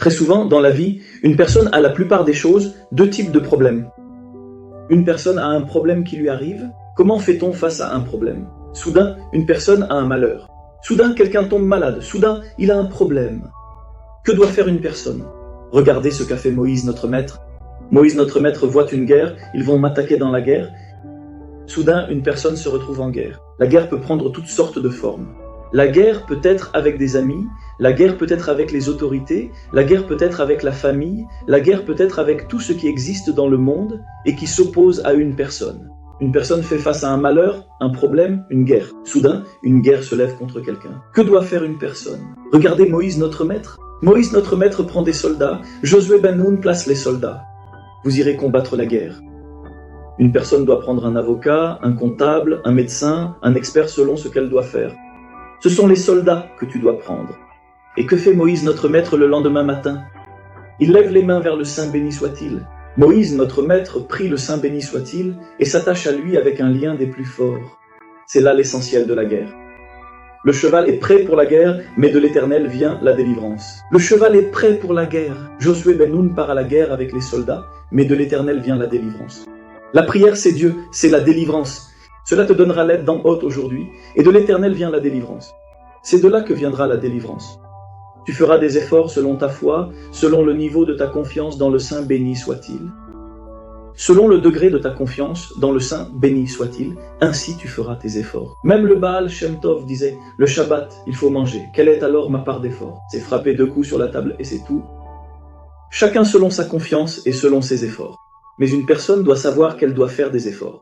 Très souvent, dans la vie, une personne a la plupart des choses deux types de problèmes. Une personne a un problème qui lui arrive. Comment fait-on face à un problème? Soudain, une personne a un malheur. Soudain, quelqu'un tombe malade. Soudain, il a un problème. Que doit faire une personne? Regardez ce qu'a fait Moïse, notre maître. Moïse, notre maître, voit une guerre. Ils vont m'attaquer dans la guerre. Soudain, une personne se retrouve en guerre. La guerre peut prendre toutes sortes de formes. La guerre peut être avec des amis, la guerre peut être avec les autorités, la guerre peut être avec la famille, la guerre peut être avec tout ce qui existe dans le monde et qui s'oppose à une personne. Une personne fait face à un malheur, un problème, une guerre. Soudain, une guerre se lève contre quelqu'un. Que doit faire une personne? Regardez Moïse, notre maître. Moïse, notre maître, prend des soldats. Josué ben Noun place les soldats. Vous irez combattre la guerre. Une personne doit prendre un avocat, un comptable, un médecin, un expert selon ce qu'elle doit faire. Ce sont les soldats que tu dois prendre. Et que fait Moïse, notre maître, le lendemain matin? Il lève les mains vers le Saint béni soit-il. Moïse, notre maître, prie le Saint béni soit-il et s'attache à lui avec un lien des plus forts. C'est là l'essentiel de la guerre. Le cheval est prêt pour la guerre, mais de l'Éternel vient la délivrance. Le cheval est prêt pour la guerre. Josué ben Noun part à la guerre avec les soldats, mais de l'Éternel vient la délivrance. La prière, c'est Dieu, c'est la délivrance. Cela te donnera l'aide d'en haut aujourd'hui, et de l'Éternel vient la délivrance. C'est de là que viendra la délivrance. Tu feras des efforts selon ta foi, selon le niveau de ta confiance dans le Saint béni soit-il. Selon le degré de ta confiance dans le Saint béni soit-il, ainsi tu feras tes efforts. Même le Baal Shem Tov disait, le Shabbat, il faut manger. Quelle est alors ma part d'effort? C'est frapper 2 coups sur la table et c'est tout. Chacun selon sa confiance et selon ses efforts. Mais une personne doit savoir qu'elle doit faire des efforts.